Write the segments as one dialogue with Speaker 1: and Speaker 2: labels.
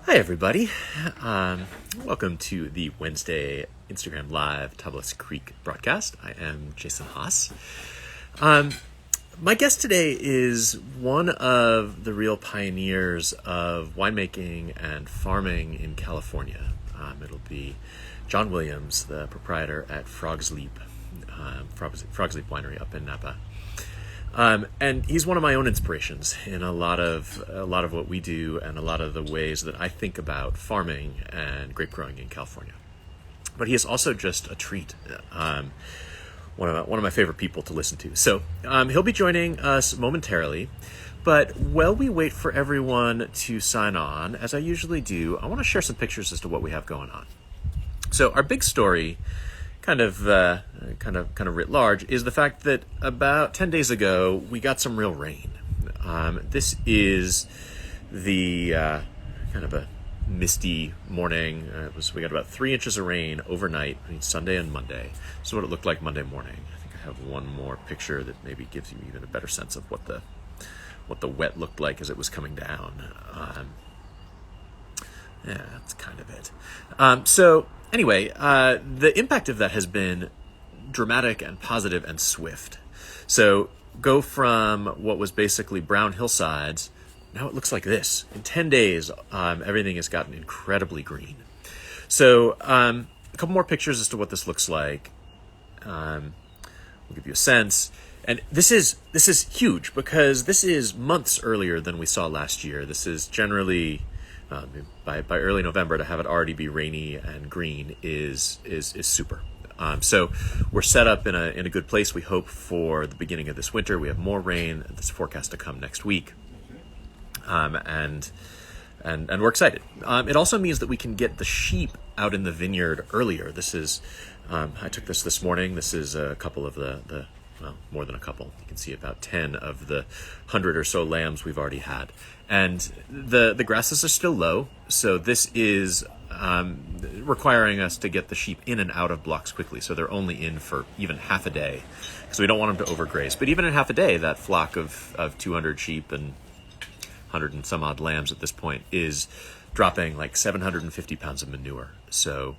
Speaker 1: Hi, everybody. Welcome to the Wednesday Instagram Live Tablas Creek broadcast. I am Jason Haas. My guest today is one of the real pioneers of winemaking and farming in California. It'll be John Williams, the proprietor at Frog's Leap Winery up in Napa. And he's one of my own inspirations in a lot of what we do and a lot of the ways that I think about farming and grape growing in California. But he is also just a treat. One of my favorite people to listen to. So he'll be joining us momentarily. But while we wait for everyone to sign on, as I usually do, I want to share some pictures as to what we have going on. So our big story, kind of writ large, is the fact that about 10 days ago we got some real rain. This is the kind of a misty morning. We got about 3 inches of rain overnight, Sunday and Monday. This is what it looked like Monday morning. I think I have one more picture that maybe gives you even a better sense of what the wet looked like as it was coming down. Yeah, that's kind of it. So anyway, the impact of that has been dramatic and positive and swift. So go from what was basically brown hillsides, now it looks like this. In 10 days, everything has gotten incredibly green. So a couple more pictures as to what this looks like. We'll give you a sense. And this is huge because this is months earlier than we saw last year. This is generally by early November to have it already be rainy and green is super. So we're set up in a good place. We hope for the beginning of this winter. We have more rain that's forecast to come next week, and we're excited. It also means that we can get the sheep out in the vineyard earlier. This is I took this morning. This is a couple of the well, more than a couple. You can see about 10 of the 100 or so lambs we've already had. And the grasses are still low, so this is requiring us to get the sheep in and out of blocks quickly. So they're only in for even half a day, because we don't want them to overgraze. But even in half a day, that flock of 200 sheep and 100 and some odd lambs at this point is dropping like 750 pounds of manure. So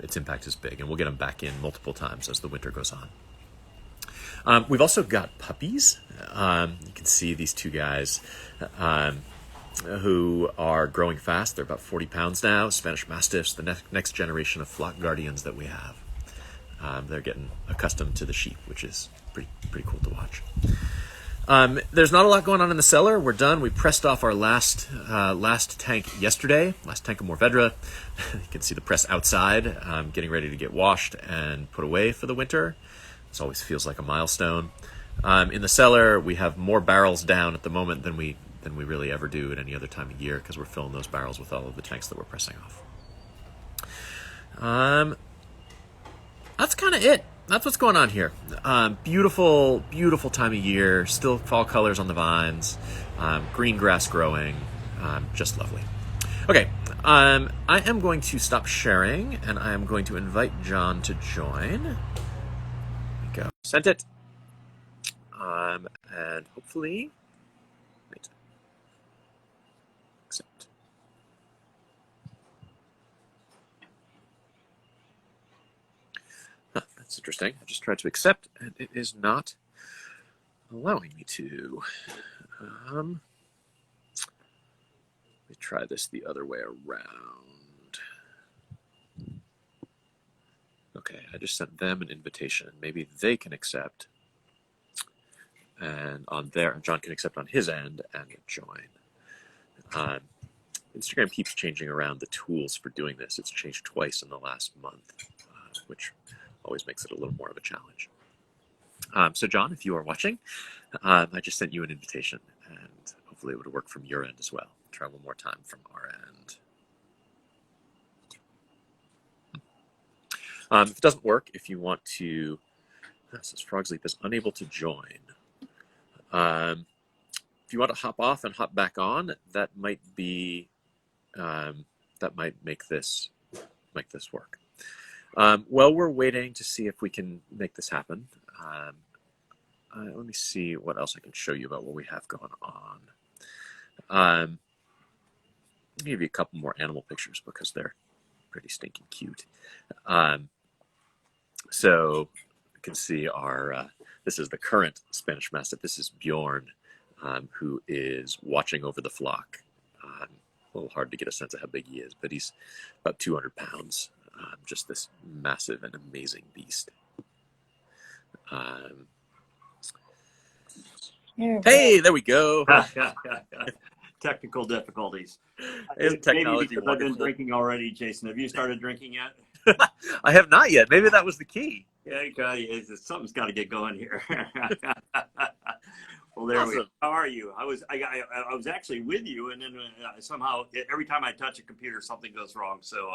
Speaker 1: its impact is big, and we'll get them back in multiple times as the winter goes on. We've also got puppies. You can see these two guys who are growing fast. They're about 40 pounds now. Spanish Mastiffs, the next generation of flock guardians that we have. They're getting accustomed to the sheep, which is pretty cool to watch. There's not a lot going on in the cellar. We're done. We pressed off our last tank yesterday, last tank of Mourvedre. You can see the press outside, getting ready to get washed and put away for the winter. This always feels like a milestone. In the cellar, we have more barrels down at the moment than we really ever do at any other time of year, because we're filling those barrels with all of the tanks that we're pressing off. That's kind of it. That's what's going on here. Beautiful time of year. Still fall colors on the vines. Green grass growing. Just lovely. Okay, I am going to stop sharing, and I am going to invite John to join. Go. Sent it. And hopefully, wait. Accept. That's interesting. I just tried to accept, and it is not allowing me to. Let me try this the other way around. Okay, I just sent them an invitation. Maybe they can accept, and John can accept on his end and join. Instagram keeps changing around the tools for doing this. It's changed twice in the last month, which always makes it a little more of a challenge. So John, if you are watching, I just sent you an invitation, and hopefully it would work from your end as well. Try one more time from our end. If it doesn't work, if you want to, this says Frog's Leap is unable to join. If you want to hop off and hop back on, that might be that might make this work. While we're waiting to see if we can make this happen, let me see what else I can show you about what we have going on. give you a couple more animal pictures because they're pretty stinking cute. Um, so you can see this is the current Spanish Mastiff. This is Bjorn, who is watching over the flock. A little hard to get a sense of how big he is, but he's about 200 pounds. Just this massive and amazing beast. Hey, there we go.
Speaker 2: Technical difficulties.
Speaker 1: Isn't technology
Speaker 2: maybe because
Speaker 1: wonderful?
Speaker 2: I've been drinking already, Jason. Have you started drinking yet?
Speaker 1: I have not yet. Maybe that was the key.
Speaker 2: Yeah, something's got to get going here. Well, there
Speaker 1: Awesome.
Speaker 2: we go. How are you? I was actually with you, and then somehow every time I touch a computer, something goes wrong. So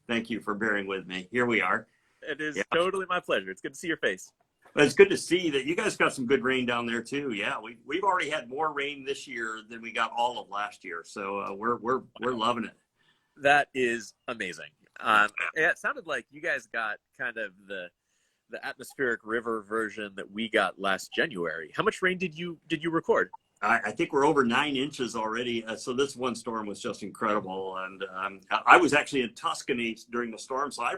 Speaker 2: thank you for bearing with me. Here we are.
Speaker 1: It is totally my pleasure. It's good to see your face.
Speaker 2: But it's good to see that you guys got some good rain down there too. Yeah, we've already had more rain this year than we got all of last year. So we're loving it.
Speaker 1: That is amazing. It sounded like you guys got kind of the atmospheric river version that we got last January. How much rain did you record?
Speaker 2: I think we're over 9 inches already. So this one storm was just incredible. And I was actually in Tuscany during the storm, so I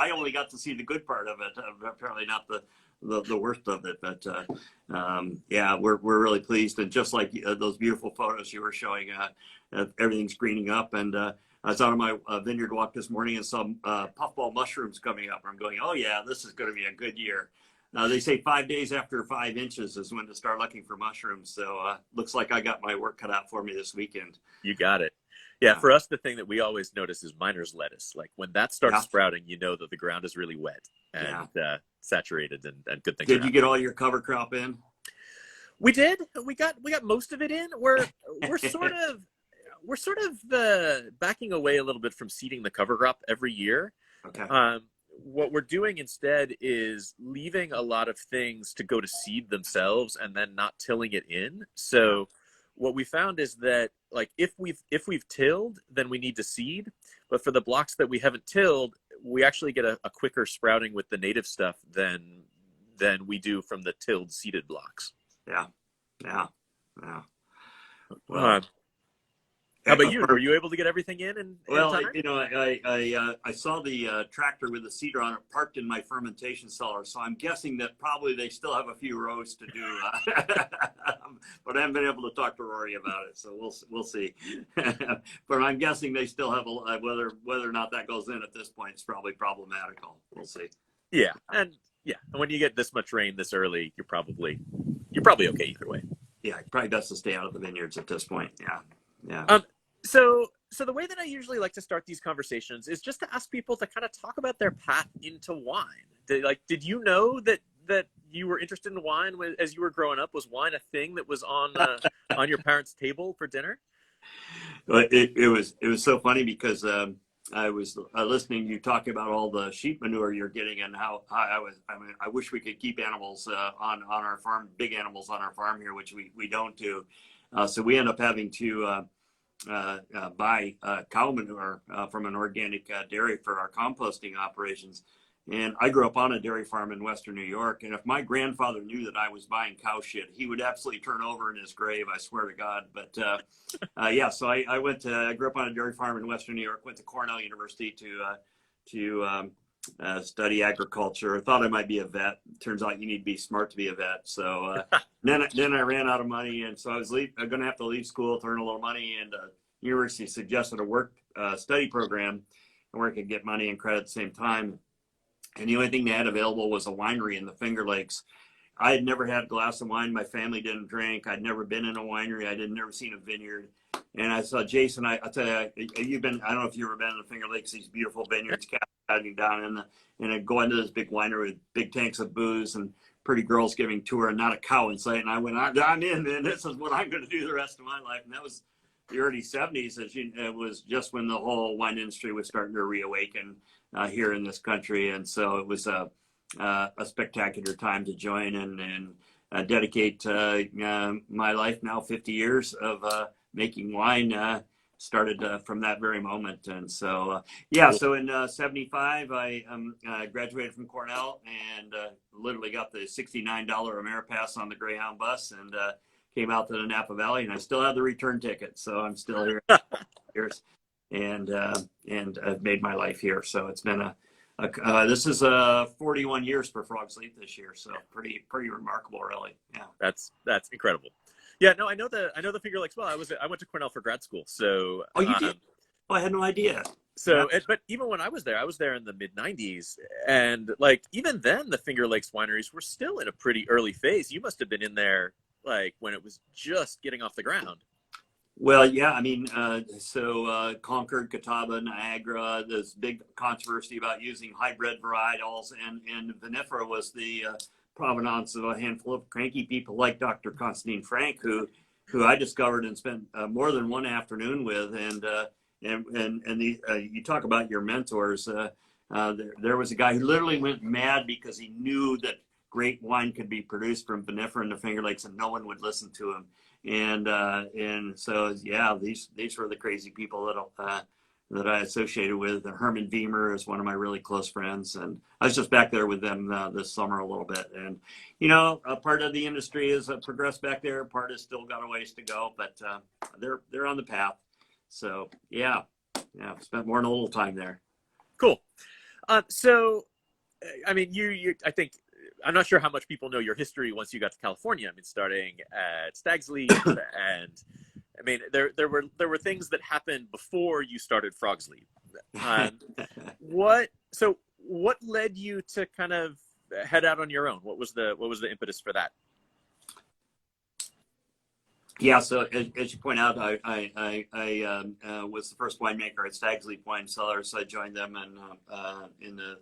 Speaker 2: only got to see the good part of it. Apparently not the worst of it, but yeah, we're really pleased. And just like those beautiful photos you were showing, everything's greening up. And I was out on my vineyard walk this morning and saw puffball mushrooms coming up. I'm going, oh yeah, this is going to be a good year. They say 5 days after 5 inches is when to start looking for mushrooms. So looks like I got my work cut out for me this weekend.
Speaker 1: You got it. Yeah, for us, the thing that we always notice is miner's lettuce. Like when that starts sprouting, you know that the ground is really wet and saturated, and good things.
Speaker 2: Did you get all your cover crop in?
Speaker 1: We did. We got most of it in. We're sort of backing away a little bit from seeding the cover crop every year.
Speaker 2: Okay.
Speaker 1: What we're doing instead is leaving a lot of things to go to seed themselves and then not tilling it in. So what we found is that, like, if we've tilled, then we need to seed. But for the blocks that we haven't tilled, we actually get a quicker sprouting with the native stuff than we do from the tilled seeded blocks.
Speaker 2: Yeah.
Speaker 1: Well, how about you? Were you able to get everything in
Speaker 2: well,
Speaker 1: time?
Speaker 2: I saw the tractor with the seeder on it parked in my fermentation cellar, so I'm guessing that probably they still have a few rows to do. But I haven't been able to talk to Rory about it, so we'll see. But I'm guessing they still have whether or not that goes in at this point is probably problematical. We'll see.
Speaker 1: Yeah, and when you get this much rain this early, you're probably okay either way.
Speaker 2: Yeah, probably best to stay out of the vineyards at this point. Yeah.
Speaker 1: So the way that I usually like to start these conversations is just to ask people to kind of talk about their path into wine. Did you know that you were interested in wine as you were growing up? Was wine a thing that was on your parents' table for dinner?
Speaker 2: Well, it was so funny because I was listening to you talking about all the sheep manure you're getting and how I wish we could keep animals on our farm, big animals on our farm here, which we don't do. So we end up having to buy cow manure from an organic dairy for our composting operations. And I grew up on a dairy farm in Western New York. And if my grandfather knew that I was buying cow shit, he would absolutely turn over in his grave, I swear to God. But so I grew up on a dairy farm in Western New York, went to Cornell University to study agriculture. I thought I might be a vet. Turns out you need to be smart to be a vet. So then I ran out of money. And so I was going to have to leave school to earn a little money. And university suggested a work study program where I could get money and credit at the same time. And the only thing they had available was a winery in the Finger Lakes. I had never had a glass of wine. My family didn't drink. I'd never been in a winery. I had never seen a vineyard. And I saw Jason. I'll tell you, I don't know if you've ever been in the Finger Lakes, these beautiful vineyards, cascading down and I go into this big winery with big tanks of booze and pretty girls giving tour and not a cow in sight. And I went, I'm in, man. This is what I'm going to do the rest of my life. And that was the early 70s. It was just when the whole wine industry was starting to reawaken here in this country. And so it was a spectacular time to join and dedicate my life now 50 years of making wine started from that very moment. And so so in 75 I graduated from Cornell and literally got the $69 Ameripass on the Greyhound bus and came out to the Napa Valley, and I still have the return ticket, so I'm still here. years, and I've made my life here. So it's been this is 41 years for Frog's Leap this year. So pretty remarkable, really. Yeah.
Speaker 1: That's incredible. Yeah, no, I know the Finger Lakes well. I went to Cornell for grad school, so
Speaker 2: Oh, you did? Oh, I had no idea.
Speaker 1: so but even when I was there in the mid '90s, and like even then, the Finger Lakes wineries were still in a pretty early phase. You must have been in there like when it was just getting off the ground.
Speaker 2: Well, yeah, I mean, Concord, Catawba, Niagara, this big controversy about using hybrid varietals, and vinifera was the provenance of a handful of cranky people like Dr. Constantine Frank, who I discovered and spent more than one afternoon with, you talk about your mentors. There was a guy who literally went mad because he knew that great wine could be produced from vinifera in the Finger Lakes, and no one would listen to him. And so yeah, these were the crazy people that I associated with. Herman Beamer is one of my really close friends, and I was just back there with them this summer a little bit. And a part of the industry has progressed back there. Part has still got a ways to go, but they're on the path. So yeah, I've spent more than a little time there.
Speaker 1: Cool. So, I mean, I think. I'm not sure how much people know your history once you got to California. I mean, starting at Stag's Leap, and I mean, there were things that happened before you started Frog's Leap. What led you to kind of head out on your own? What was the impetus for that?
Speaker 2: Yeah, so as you point out, I was the first winemaker at Stag's Leap Wine Cellars. I joined them in the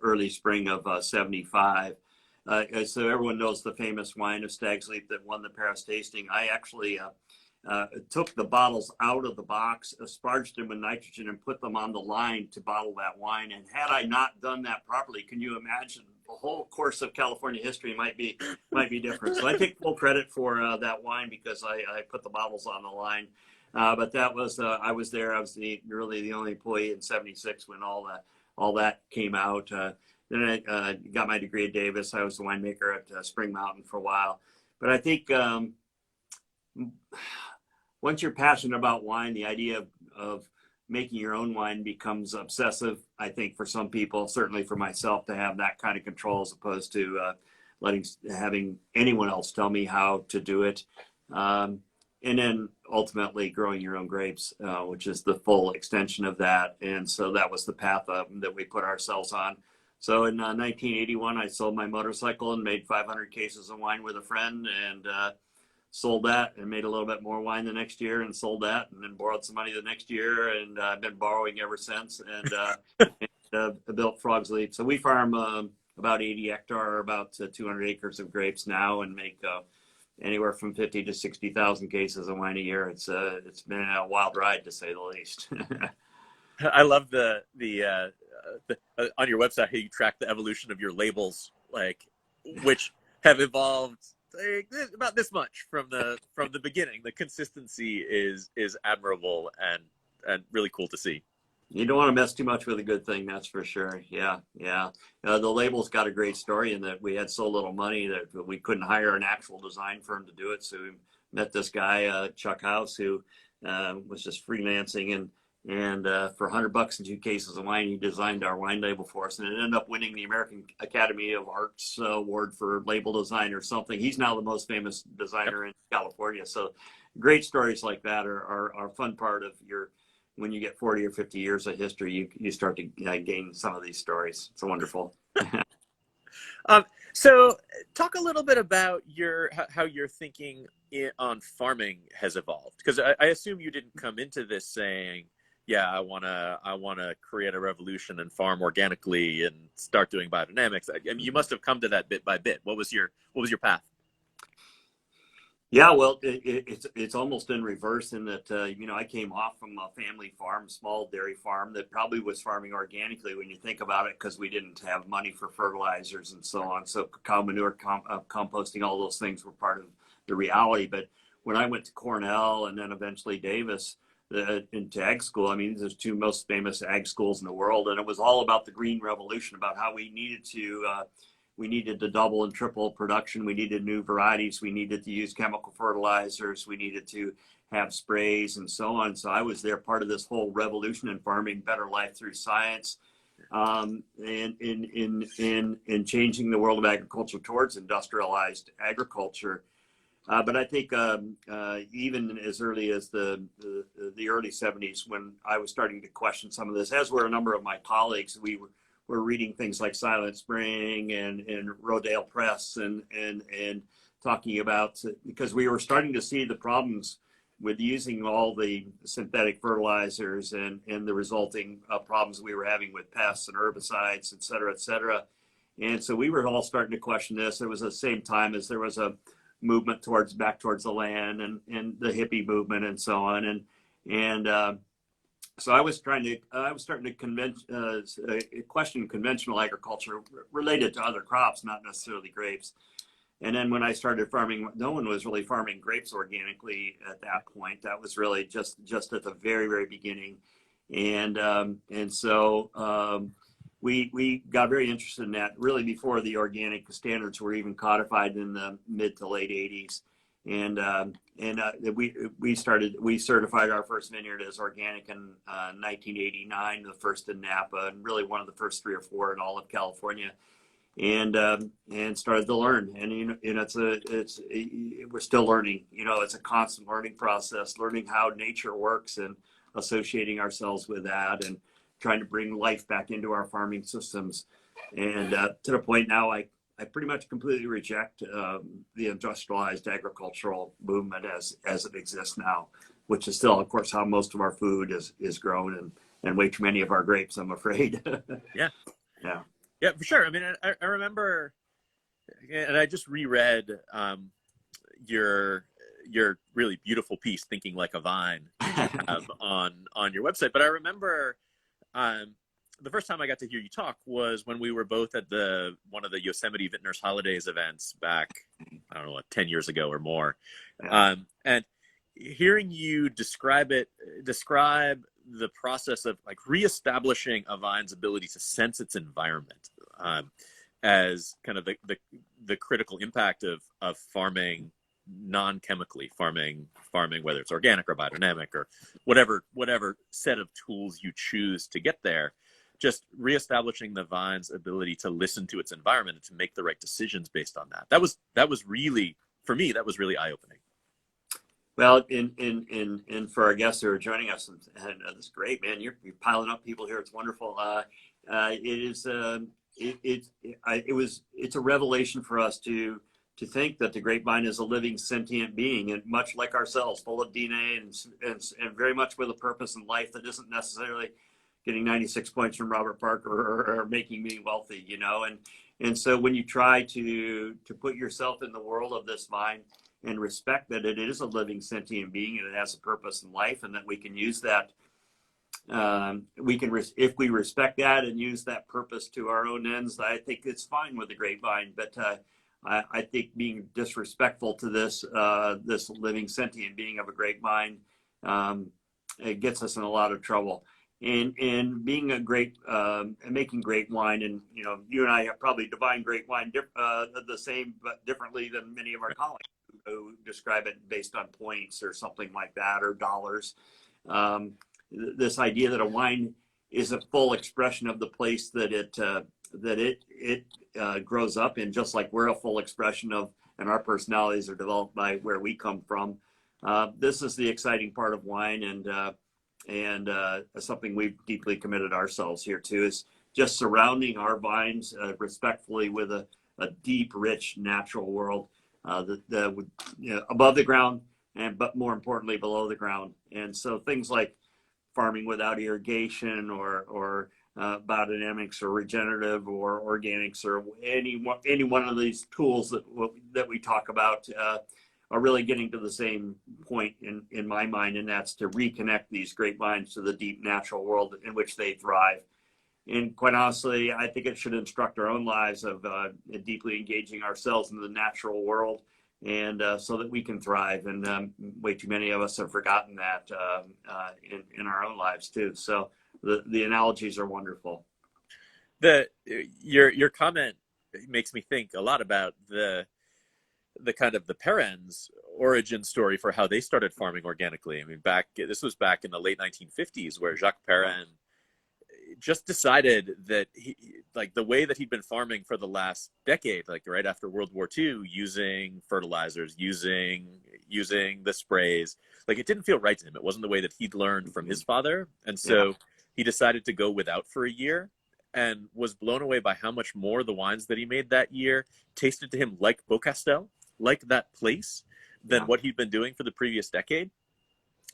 Speaker 2: early spring of '75. So everyone knows the famous wine of Stag's Leap that won the Paris tasting. I actually took the bottles out of the box, asparaged them with nitrogen, and put them on the line to bottle that wine. And had I not done that properly, can you imagine the whole course of California history might be different? So I take full credit for that wine because I put the bottles on the line. But that was I was there. I was really the only employee in '76 when all that came out. Then I got my degree at Davis. I was the winemaker at Spring Mountain for a while. But I think once you're passionate about wine, the idea of making your own wine becomes obsessive, I think, for some people, certainly for myself, to have that kind of control as opposed to having anyone else tell me how to do it. And then ultimately growing your own grapes, which is the full extension of that. And so that was the path that we put ourselves on. So in 1981, I sold my motorcycle and made 500 cases of wine with a friend, and sold that and made a little bit more wine the next year and sold that, and then borrowed some money the next year, and I've been borrowing ever since, and built Frog's Leap. So we farm about 80 hectare, about 200 acres of grapes now, and make anywhere from 50 to 60,000 cases of wine a year. It's been a wild ride, to say the least.
Speaker 1: I love the on your website how you track the evolution of your labels, like which have evolved about this much from the beginning. The consistency is admirable and really cool to see.
Speaker 2: You don't want to mess too much with a good thing, that's for sure. Yeah. The label's got a great story in that we had so little money that we couldn't hire an actual design firm to do it. So we met this guy, Chuck House, who was just freelancing, and for $100 and 2 cases of wine, he designed our wine label for us, and it ended up winning the American Academy of Arts award for label design or something. He's now the most famous designer in California. So great stories like that are a fun part of when you get 40 or 50 years of history, you start to gain some of these stories. It's wonderful.
Speaker 1: So talk a little bit about how your thinking on farming has evolved, because I assume you didn't come into this saying, yeah, I wanna create a revolution and farm organically and start doing biodynamics. I mean, you must have come to that bit by bit. What was your path?
Speaker 2: Yeah, well, it's almost in reverse in that I came off from a family farm, small dairy farm that probably was farming organically when you think about it, because we didn't have money for fertilizers and so on. So cow manure, composting, all those things were part of the reality. But when I went to Cornell and then eventually Davis, into ag school, I mean, these are two most famous ag schools in the world, and it was all about the green revolution, about how we needed to double and triple production. We needed new varieties. We needed to use chemical fertilizers. We needed to have sprays and so on. So I was there part of this whole revolution in farming, better life through science, and in changing the world of agriculture towards industrialized agriculture. But I think even as early as the early 70s, when I was starting to question some of this, as were a number of my colleagues, we were reading things like Silent Spring and Rodale Press and talking about, because we were starting to see the problems with using all the synthetic fertilizers and the resulting problems we were having with pests and herbicides, et cetera, et cetera. And so we were all starting to question this. It was the same time as there was a movement back towards the land and the hippie movement and so on. So I was starting to question conventional agriculture related to other crops, not necessarily grapes. And then when I started farming, no one was really farming grapes organically at that point. That was really just at the very, very beginning. And so we got very interested in that really before the organic standards were even codified in the mid to late 80s. And we certified our first vineyard as organic in 1989, the first in Napa, and really one of the first 3 or 4 in all of California. And started to learn, and we're still learning. It's a constant learning process, learning how nature works and associating ourselves with that, and trying to bring life back into our farming systems. And to the point now, I pretty much completely reject the industrialized agricultural movement as it exists now, which is still, of course, how most of our food is grown, and way too many of our grapes, I'm afraid.
Speaker 1: Yeah.
Speaker 2: Yeah.
Speaker 1: Yeah, for sure. I mean, I remember, and I just reread your really beautiful piece, "Thinking Like a Vine," on your website. But I remember the first time I got to hear you talk was when we were both at one of the Yosemite Vintners Holidays events back, I don't know, 10 years ago or more.
Speaker 2: Yeah.
Speaker 1: And hearing you describe the process of like reestablishing a vine's ability to sense its environment as kind of the critical impact of farming non-chemically, farming, whether it's organic or biodynamic or whatever set of tools you choose to get there, just reestablishing the vine's ability to listen to its environment and to make the right decisions based on that. That was really, for me, that was really eye-opening. Well,
Speaker 2: and for our guests who are joining us, and that's great, man. You're piling up people here. It's wonderful. It's a revelation for us to think that the grapevine is a living, sentient being, and much like ourselves, full of DNA and very much with a purpose in life that isn't necessarily getting 96 points from Robert Parker or making me wealthy, And so when you try to put yourself in the world of this vine and respect that it is a living, sentient being and it has a purpose in life, and that we can use that, if we respect that and use that purpose to our own ends, I think it's fine with the grapevine. But I think being disrespectful to this living, sentient being of a grapevine, it gets us in a lot of trouble. And being making great wine, and you and I have probably defined great wine the same but differently than many of our colleagues who describe it based on points or something like that, or dollars. This idea that a wine is a full expression of the place that it grows up in, just like we're a full expression of, and our personalities are developed by where we come from. This is the exciting part of wine, and something we've deeply committed ourselves here to, is just surrounding our vines respectfully with a deep, rich, natural world that would, above the ground, but more importantly below the ground. And so things like farming without irrigation, or biodynamics, or regenerative, or organics, or any one of these tools that we talk about are really getting to the same point in my mind, and that's to reconnect these grapevines to the deep natural world in which they thrive. And quite honestly, I think it should instruct our own lives of deeply engaging ourselves in the natural world, and so that we can thrive. And way too many of us have forgotten that in our own lives too. So the analogies are wonderful.
Speaker 1: Your comment makes me think a lot about the kind of the parens origin story for how they started farming organically. I mean, this was back in the late 1950s, where Jacques Perrin just decided that like the way that he'd been farming for the last decade, like right after World War II, using fertilizers, using the sprays, like it didn't feel right to him. It wasn't the way that he'd learned from his father. And so he decided to go without for a year, and was blown away by how much more the wines that he made that year tasted to him like Beaucastel, like that place, than what he'd been doing for the previous decade.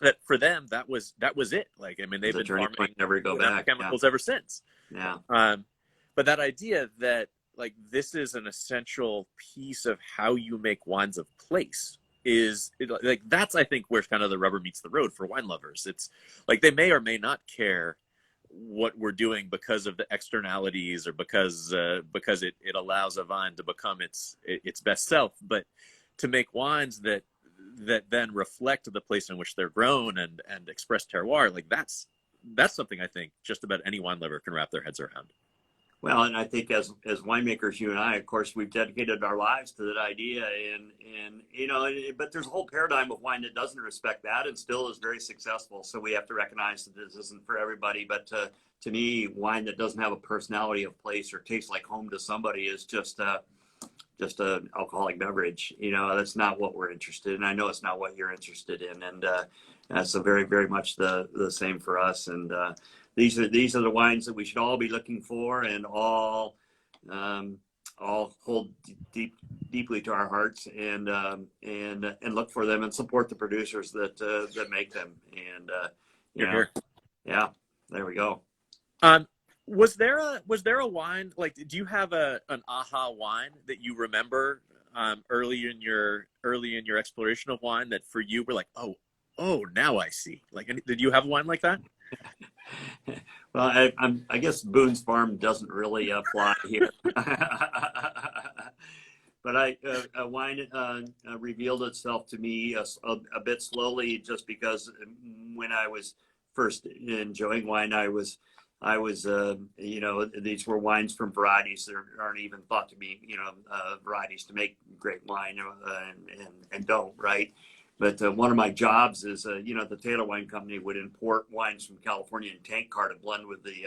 Speaker 1: That for them, that was it. Like, I mean, they've been farming
Speaker 2: never go back
Speaker 1: chemicals ever since.
Speaker 2: Yeah.
Speaker 1: But that idea that like this is an essential piece of how you make wines of place is like, that's, I think, where kind of the rubber meets the road for wine lovers. It's like they may or may not care what we're doing because of the externalities, or because it allows a vine to become its best self, but to make wines that then reflect the place in which they're grown and express terroir, like that's something I think just about any wine lover can wrap their heads around.
Speaker 2: Well, and I think as winemakers, you and I, of course, we've dedicated our lives to that idea, and you know, but there's a whole paradigm of wine that doesn't respect that and still is very successful. So we have to recognize that this isn't for everybody. But to me, wine that doesn't have a personality of place or tastes like home to somebody is just an alcoholic beverage. You know, that's not what we're interested in. I know it's not what you're interested in, and so very, very much the same for us. And these are the wines that we should all be looking for, and all hold deeply to our hearts, and look for them and support the producers that make them. And yeah, there we go.
Speaker 1: Was there a wine, like, do you have an aha wine that you remember early in your exploration of wine that for you were like, oh, now I see? Like, did you have a wine like that?
Speaker 2: Well, I guess Boone's Farm doesn't really apply here. But a wine revealed itself to me a bit slowly, just because when I was first enjoying wine, I was you know, these were wines from varieties that aren't even thought to be, you know, varieties to make great wine, and don't, right? But one of my jobs is, you know, the Taylor Wine Company would import wines from California in tank car to blend with the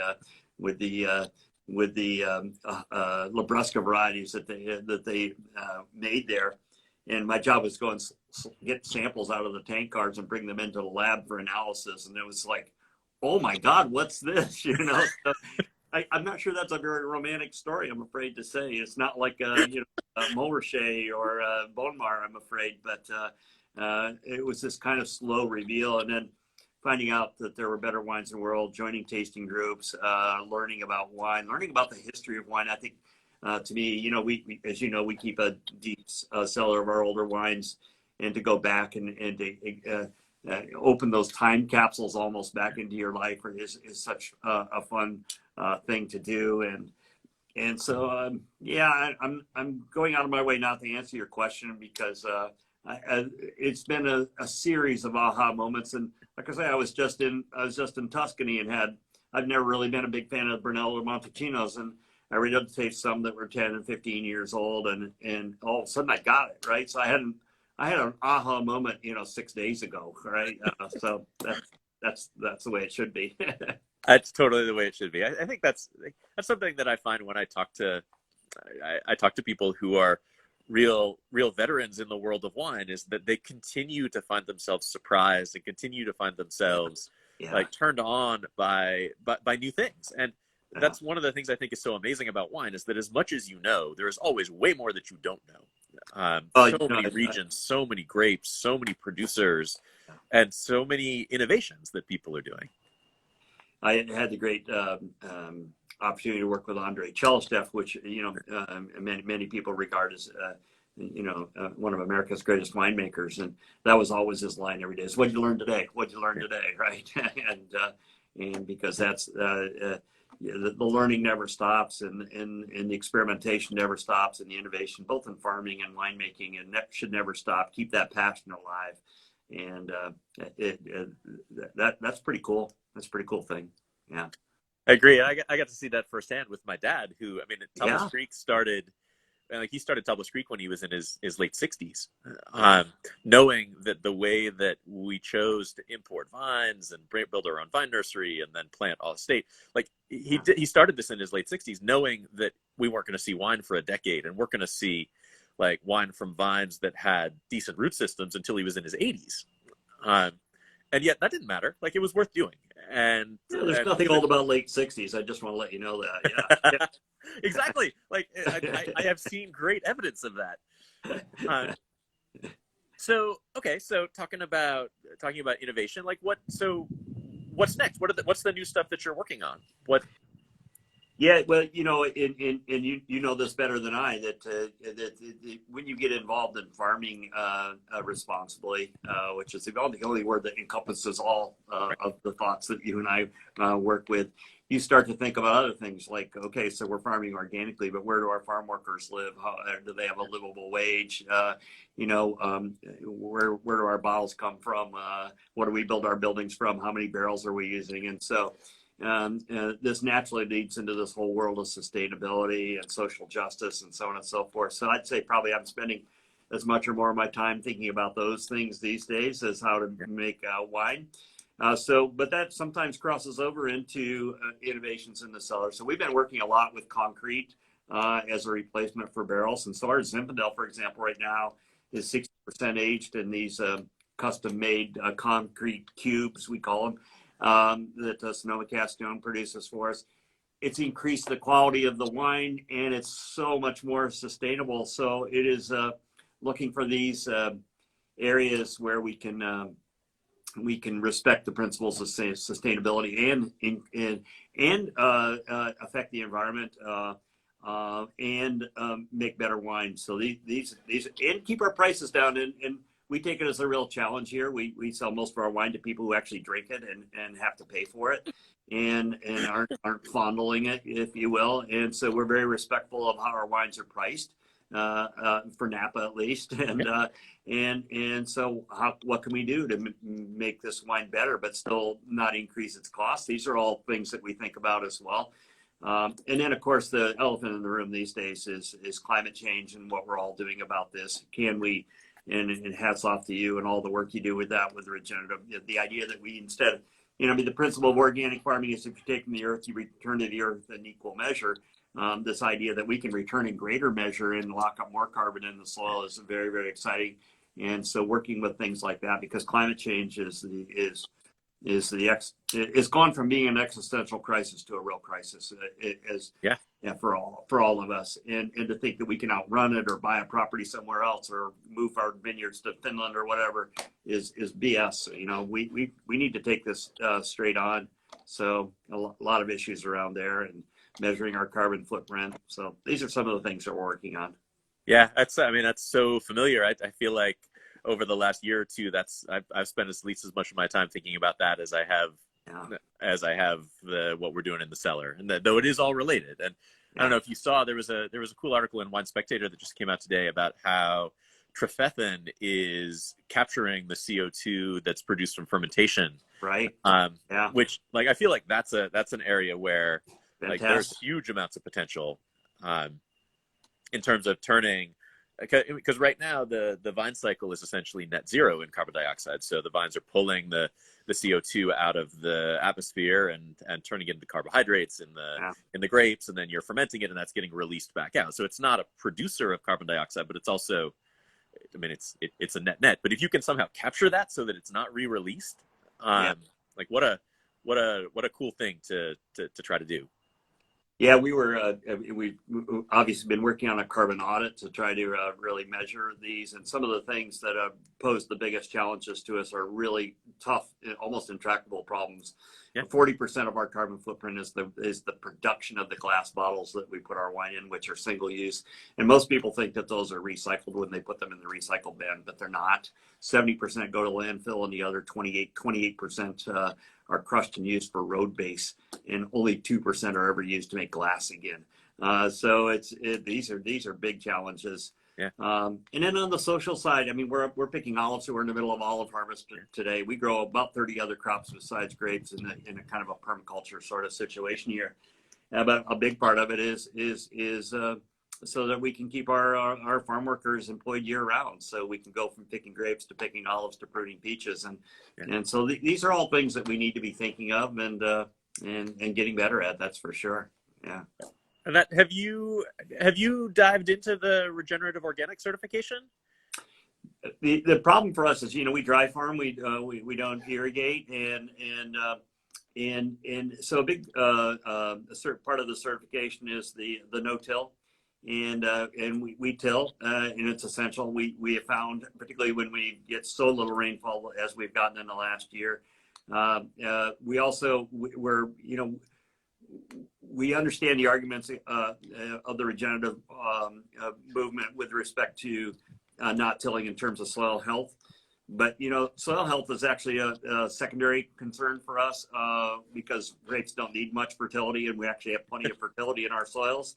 Speaker 2: Labrusca varieties that they made there. And my job was to go and get samples out of the tank cars and bring them into the lab for analysis. And it was like, oh my God, what's this? You know, so I'm not sure that's a very romantic story, I'm afraid to say. It's not like you know, Montrachet or Bonnemar, I'm afraid, but it was this kind of slow reveal, and then finding out that there were better wines in the world, joining tasting groups, learning about wine, learning about the history of wine. I think to me, you know, we as you know, we keep a deep cellar of our older wines, and to go back and to open those time capsules almost back into your life is such a fun thing to do. And so yeah, I'm going out of my way not to answer your question, because it's been a series of aha moments. And like I say, I was just in Tuscany, and I've never really been a big fan of Brunello or Montalcinos, and I read up to taste some that were 10 and 15 years old, and all of a sudden I got it, right? So I had an aha moment, you know, 6 days ago, right? So that's the way it should be.
Speaker 1: That's totally the way it should be. I think that's something that I find when I talk to people who are real veterans in the world of wine, is that they continue to find themselves surprised and continue to find themselves like turned on by new things. And that's one of the things I think is so amazing about wine, is that as much as you know, there is always way more that you don't know. So many regions, so many grapes, so many producers, and so many innovations that people are doing.
Speaker 2: I had the great opportunity to work with Andre Chelsteff, which, you know, many people regard as you know, one of America's greatest winemakers, and that was always his line every day: is "What'd you learn today? What'd you learn today?" Right? And because that's the learning never stops, and the experimentation never stops, and the innovation, both in farming and winemaking, and that should never stop. Keep that passion alive, and that's pretty cool. That's a pretty cool thing. Yeah,
Speaker 1: I agree. I got to see that firsthand with my dad, who, I mean, Tablas Creek started and like he started Tablas Creek when he was in his late 60s, knowing that the way that we chose to import vines and build our own vine nursery and then plant all state, like he started this in his late 60s, knowing that we weren't going to see wine for a decade, and we're going to see like wine from vines that had decent root systems until he was in his 80s. And yet that didn't matter. Like, it was worth doing. And
Speaker 2: there's nothing old about late 60s. I just want to let you know that. Yeah.
Speaker 1: Exactly. Like, I have seen great evidence of that. So talking about innovation, like what's next? What's the new stuff that you're working on?
Speaker 2: Yeah, well, and you know this better than I, that when you get involved in farming responsibly, which is the only word that encompasses all of the thoughts that you and I work with, you start to think about other things like, okay, so we're farming organically, but where do our farm workers live? How, do they have a livable wage? Where do our bottles come from? What do we build our buildings from? How many barrels are we using? And so this naturally leads into this whole world of sustainability and social justice and so on and so forth. So I'd say probably I'm spending as much or more of my time thinking about those things these days as how to make wine. But that sometimes crosses over into innovations in the cellar. So we've been working a lot with concrete as a replacement for barrels. And so our Zinfandel, for example, right now is 60% aged in these custom-made concrete cubes, we call them, that Sonoma Castone produces for us. It's increased the quality of the wine, and it's so much more sustainable. So it is looking for these areas where we can respect the principles of sustainability and affect the environment and make better wine. So these and keep our prices down. And we take it as a real challenge here. We sell most of our wine to people who actually drink it and have to pay for it and aren't fondling it, if you will. And so we're very respectful of how our wines are priced. For Napa at least, and so what can we do to make this wine better, but still not increase its cost? These are all things that we think about as well. And then, of course, the elephant in the room these days is climate change and what we're all doing about this. Can we? And hats off to you and all the work you do with that, with regenerative. The idea that we instead, the principle of organic farming is if you take from the earth, you return to the earth in equal measure. This idea that we can return in greater measure and lock up more carbon in the soil is very, very exciting. And so working with things like that, because climate change is gone from being an existential crisis to a real crisis for all of us. And to think that we can outrun it or buy a property somewhere else or move our vineyards to Finland or whatever is BS. We need to take this straight on. So a lot of issues around there and measuring our carbon footprint. So these are some of the things that we're working on.
Speaker 1: Yeah, that's so familiar. I feel like over the last year or two, I've spent at least as much of my time thinking about that as I have what we're doing in the cellar, and though it is all related. And I don't know if you saw, there was a cool article in Wine Spectator that just came out today about how trifethan is capturing the CO2 that's produced from fermentation.
Speaker 2: Right.
Speaker 1: Which, like, I feel like that's an area where
Speaker 2: Fantastic.
Speaker 1: Like there's huge amounts of potential in terms of turning, because right now the vine cycle is essentially net zero in carbon dioxide. So the vines are pulling the CO2 out of the atmosphere and turning it into carbohydrates in the grapes, and then you're fermenting it, and that's getting released back out. So it's not a producer of carbon dioxide, but it's also, it's a net. But if you can somehow capture that so that it's not re-released, like what a cool thing to try to do.
Speaker 2: Yeah, we've obviously been working on a carbon audit to try to really measure these. And some of the things that have posed the biggest challenges to us are really tough, almost intractable problems. 40% of our carbon footprint is the production of the glass bottles that we put our wine in, which are single use. And most people think that those are recycled when they put them in the recycle bin, but they're not. 70% go to landfill, and the other 28% are crushed and used for road base, and only 2% are ever used to make glass again. So these are big challenges.
Speaker 1: Yeah.
Speaker 2: And then on the social side, we're picking olives. So we're in the middle of olive harvest today. We grow about 30 other crops besides grapes in a kind of a permaculture sort of situation here. But a big part of it is so that we can keep our farm workers employed year round. So we can go from picking grapes to picking olives to pruning peaches. And so these are all things that we need to be thinking of and getting better at. That's for sure. Yeah.
Speaker 1: And that have you dived into the regenerative organic certification?
Speaker 2: The problem for us is, we dry farm, we don't irrigate, and so a big part of the certification is the no-till, and we till, and it's essential. We have found, particularly when we get so little rainfall as we've gotten in the last year, we understand the arguments of the regenerative movement with respect to not tilling in terms of soil health. But, soil health is actually a secondary concern for us because grapes don't need much fertility, and we actually have plenty of fertility in our soils.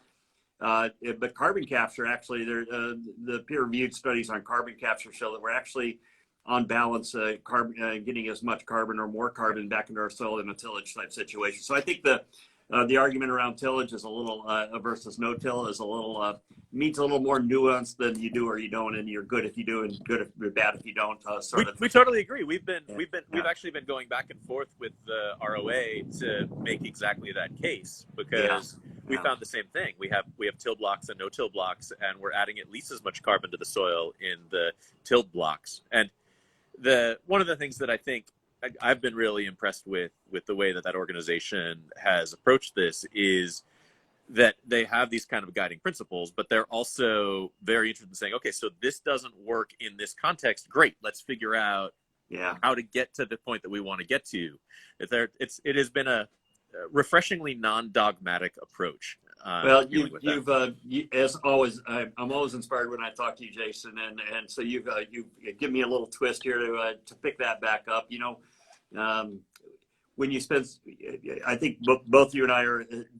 Speaker 2: But carbon capture, actually, the peer-reviewed studies on carbon capture show that we're actually on balance getting as much carbon or more carbon back into our soil in a tillage type situation. So I think the argument around tillage is a little versus no-till is a little means a little more nuanced than you do or you don't, and you're good if you do and good if bad if you don't.
Speaker 1: We totally agree. We've actually been going back and forth with the ROA to make exactly that case because we found the same thing. We have till blocks and no-till blocks, and we're adding at least as much carbon to the soil in the tilled blocks. And one of the things that I think I've been really impressed with the way that organization has approached this is that they have these kind of guiding principles, but they're also very interested in saying, okay, so this doesn't work in this context. Great, let's figure out how to get to the point that we want to get to. It has been a refreshingly non-dogmatic approach.
Speaker 2: Well, as always, I'm always inspired when I talk to you, Jason, and so you've given me a little twist here to pick that back up. When you spend, I think both you and I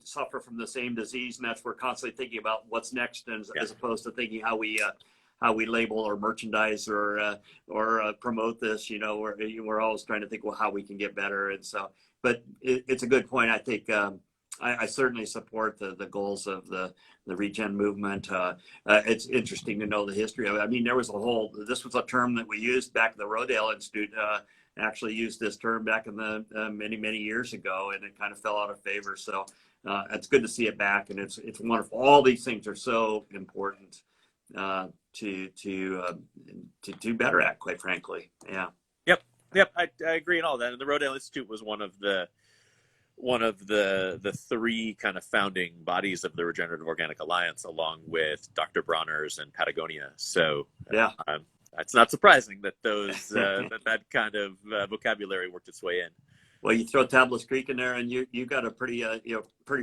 Speaker 2: suffer from the same disease, and that's we're constantly thinking about what's next, as opposed to thinking how we label or merchandise or promote this. We're always trying to think, well, how we can get better, and so. But it's a good point. I think I certainly support the goals of the regen movement. It's interesting to know the history of it. I mean, this was a term that we used back at the Rodale Institute. Actually used this term back in the many years ago, and it kind of fell out of favor. So it's good to see it back, and it's wonderful. All these things are so important to do better at, quite frankly. Yeah.
Speaker 1: Yep. I agree on all that. And the Rodale Institute was one of the three kind of founding bodies of the Regenerative Organic Alliance, along with Dr. Bronner's and Patagonia. So it's not surprising that those that kind of vocabulary worked its way in.
Speaker 2: Well, you throw Tablas Creek in there, and you got a pretty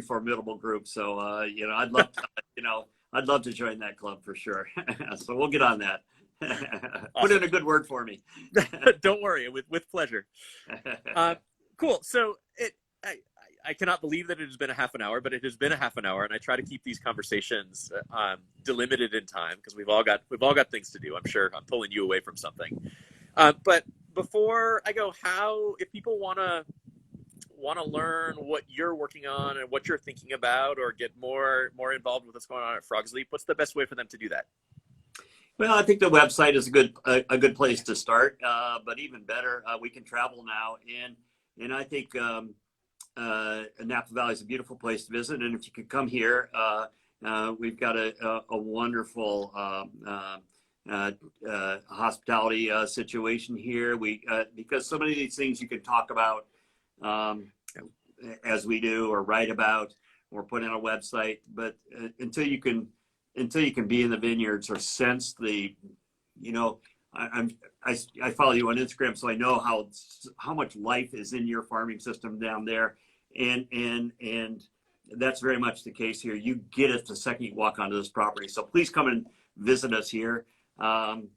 Speaker 2: formidable group. So I'd love to join that club for sure. So we'll get on that. Awesome. Put in a good word for me.
Speaker 1: Don't worry, with pleasure. Cool. So I cannot believe that it has been a half an hour, but it has been a half an hour, and I try to keep these conversations delimited in time because we've all got things to do. I'm sure I'm pulling you away from something. But before I go, if people want to learn what you're working on and what you're thinking about, or get more involved with what's going on at Frog's Leap, what's the best way for them to do that?
Speaker 2: Well, I think the website is a good place to start, but even better, we can travel now, and I think Napa Valley is a beautiful place to visit, and if you could come here, we've got a wonderful hospitality situation here. Because so many of these things you can talk about as we do, or write about, or put on a website, but until you can be in the vineyards or sense the, I follow you on Instagram, so I know how much life is in your farming system down there, and that's very much the case here. You get it the second you walk onto this property. So please come and visit us here, and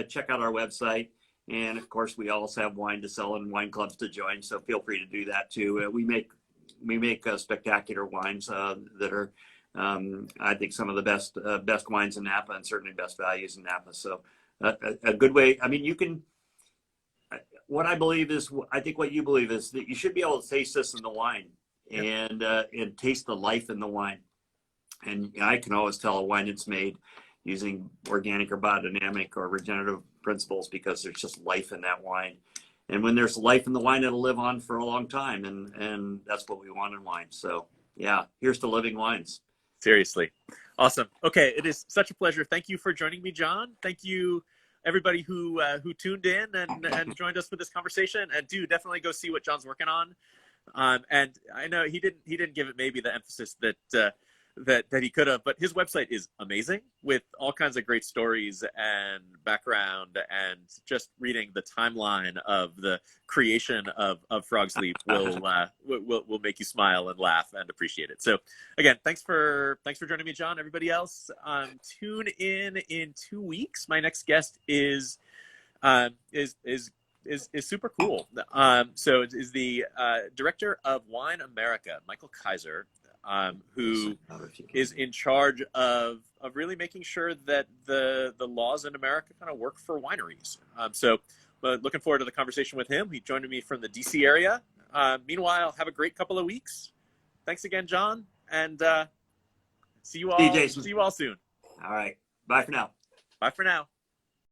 Speaker 2: check out our website. And of course, we also have wine to sell and wine clubs to join. So feel free to do that too. We make spectacular wines that are, I think, some of the best wines in Napa, and certainly best values in Napa. So a good way. I mean, you can. What I believe is, I think what you believe is that you should be able to taste this in the wine and taste the life in the wine. And I can always tell a wine that's made using organic or biodynamic or regenerative principles because there's just life in that wine. And when there's life in the wine, it'll live on for a long time. And that's what we want in wine. So yeah, here's to living wines.
Speaker 1: Seriously. Awesome. Okay. It is such a pleasure. Thank you for joining me, John. Thank you, everybody who tuned in and joined us for this conversation. And do definitely go see what John's working on. And I know he didn't give it maybe the emphasis that he could have, but his website is amazing with all kinds of great stories and background, and just reading the timeline of the creation of Frog's Leap will make you smile and laugh and appreciate it. So again, thanks for joining me, John. Everybody else, tune in 2 weeks. My next guest is super cool. So it is the director of Wine America, Michael Kaiser, who is in charge of really making sure that the laws in America kind of work for wineries. Looking forward to the conversation with him. He joined me from the DC area. Meanwhile, have a great couple of weeks. Thanks again, John, and see you all. See you all soon.
Speaker 2: All right. Bye for now.
Speaker 1: Bye for now.